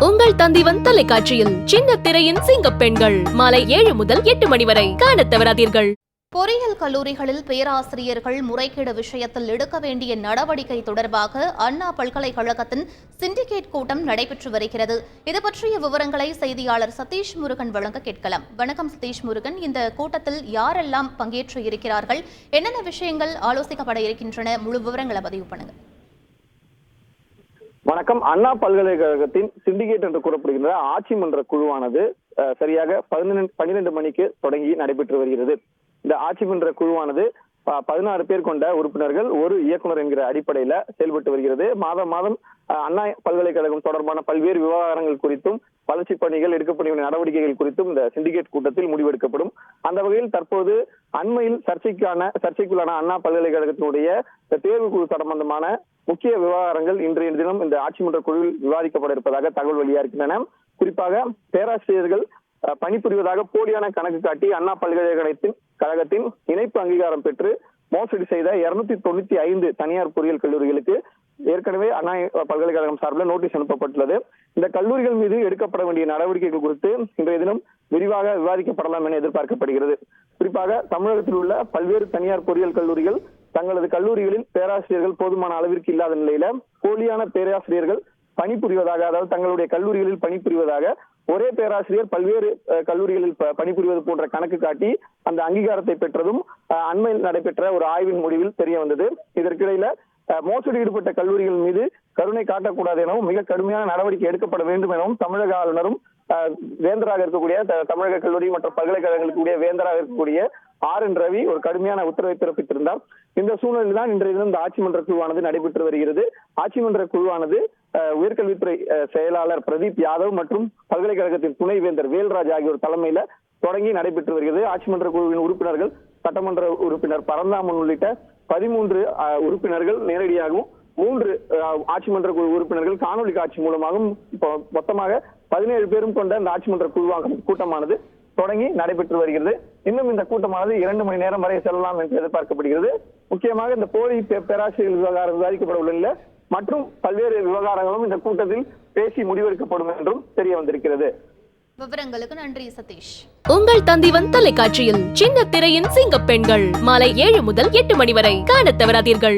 உங்கள் தந்திவன் தொலைக்காட்சியில் சின்ன திரையின் சிங்கப்பெண்கள் மாலை 7 முதல் 8 மணி வரை காணத் தவறாதீர்கள். பொறியியல் கல்லூரிகளில் பேராசிரியர்கள் முறைகேடு விஷயத்தில் எடுக்க வேண்டிய நடவடிக்கை தொடர்பாக அண்ணா பல்கலைக்கழகத்தின் சிண்டிகேட் கூட்டம் நடைபெற்று வருகிறது. இது பற்றிய விவரங்களை செய்தியாளர் சதீஷ் முருகன் வழங்க கேட்கலாம். வணக்கம் சதீஷ் முருகன், இந்த கூட்டத்தில் யாரெல்லாம் பங்கேற்று இருக்கிறார்கள், என்னென்ன விஷயங்கள் ஆலோசிக்கப்பட இருக்கின்றன, முழு விவரங்களை பதிவு பண்ணுங்க. வணக்கம். அண்ணா பல்கலைக்கழகத்தின் சிண்டிகேட் என்று கூறப்படுகின்ற ஆட்சி மன்ற குழுவானது சரியாக 12 மணிக்கு தொடங்கி நடைபெற்று வருகிறது. இந்த ஆட்சி மன்ற குழுவானது 16 பேர் கொண்ட உறுப்பினர்கள், ஒரு இயக்குனர் என்கிற அடிப்படையில செயல்பட்டு வருகிறது. மாதம் அண்ணா பல்கலைக்கழகம் தொடர்பான பல்வேறு விவகாரங்கள் குறித்தும் வளர்ச்சி பணிகள் எடுக்கப்பட வேண்டிய நடவடிக்கைகள் குறித்தும் இந்த சிண்டிகேட் கூட்டத்தில் முடிவெடுக்கப்படும். அந்த வகையில் தற்போது அண்மையில் சர்ச்சைக்குள்ளான அண்ணா பல்கலைக்கழகத்தினுடைய தேர்வு குழு சம்பந்தமான முக்கிய விவகாரங்கள் இன்றைய தினம் இந்த ஆட்சி மன்ற குழுவில் விவாதிக்கப்பட இருப்பதாக தகவல் வெளியாக இருக்கின்றன. குறிப்பாக பேராசிரியர்கள் பணிபுரிவதாக போலியான கணக்கு காட்டி அண்ணா பல்கலைக்கழகத்தின் இணைப்பு அங்கீகாரம் பெற்று மோசடி செய்த 295 தனியார் பொறியியல் கல்லூரிகளுக்கு ஏற்கனவே அண்ணா பல்கலைக்கழகம் சார்பில் நோட்டீஸ் அனுப்பப்பட்டுள்ளது. இந்த கல்லூரிகள் மீது எடுக்கப்பட வேண்டிய நடவடிக்கைகள் குறித்து இன்றைய தினம் விரிவாக விவாதிக்கப்படலாம் என எதிர்பார்க்கப்படுகிறது. குறிப்பாக தமிழகத்தில் உள்ள பல்வேறு தனியார் பொறியியல் கல்லூரிகள் தங்களது கல்லூரிகளில் பேராசிரியர்கள் போதுமான அளவிற்கு இல்லாத நிலையில போலியான பேராசிரியர்கள் பணிபுரிவதாக, அதாவது தங்களுடைய கல்லூரிகளில் பணிபுரிவதாக ஒரே பேராசிரியர் பல்வேறு கல்லூரிகளில் பணிபுரிவது போன்ற கணக்கு காட்டி அந்த அங்கீகாரத்தை பெற்றதும் அண்மையில் நடைபெற்ற ஒரு ஆய்வின் முடிவில் தெரிய வந்தது. இதற்கிடையில மோசடி ஈடுபட்ட கல்லூரிகள் மீது கருணை காட்டக்கூடாது எனவும் மிக கடுமையான நடவடிக்கை எடுக்கப்பட வேண்டும் எனவும் தமிழக ஆளுநரும் வேந்தராக இருக்கக்கூடிய தமிழக கல்லூரி மற்றும் பல்கலைக்கழகங்களுடைய வேந்தராக இருக்கக்கூடிய RN ரவி ஒரு கடுமையான உத்தரவை பிறப்பித்திருந்தார். இந்த சூழ்நிலையில் தான் இன்றைய தினம் இந்த ஆட்சி மன்ற குழுவானது நடைபெற்று வருகிறது. ஆட்சி மன்ற குழுவானது உயர்கல்வித்துறை செயலாளர் பிரதீப் யாதவ் மற்றும் பல்கலைக்கழகத்தின் துணைவேந்தர் வேல்ராஜ் ஆகியோர் தலைமையில தொடங்கி நடைபெற்று வருகிறது. ஆட்சி மன்ற குழுவின் உறுப்பினர்கள், சட்டமன்ற உறுப்பினர் பரந்தாமன் உள்ளிட்ட 13 உறுப்பினர்கள் நேரடியாகவும் 3 ஆட்சி மன்ற குழு உறுப்பினர்கள் காணொலி காட்சி மூலமாகவும் மொத்தமாக 17 பேரும் கொண்ட இந்த ஆட்சி மன்ற கூட்டமானது தொடங்கி நடைபெற்று வருகிறது. இன்னும் இந்த கூட்டமானது 2 மணி நேரம் வரை செல்லலாம் என்று எதிர்பார்க்கப்படுகிறது. முக்கியமாக இந்த போலி பேராசிரியர் விவகாரம் விவாதிக்கப்பட உள்ள மற்றும் பல்வேறு விவகாரங்களும் இந்த கூட்டத்தில் பேசி முடிவெடுக்கப்படும் என்றும் தெரிய வந்திருக்கிறது. விவரங்களுக்கு நன்றி சதீஷ். உங்கள் தந்திவன் தொலைக்காட்சியில் சின்ன திரையின் சிங்கப்பெண்கள் மாலை 7 முதல் 8 மணி வரை காணத் தவறாதீர்கள்.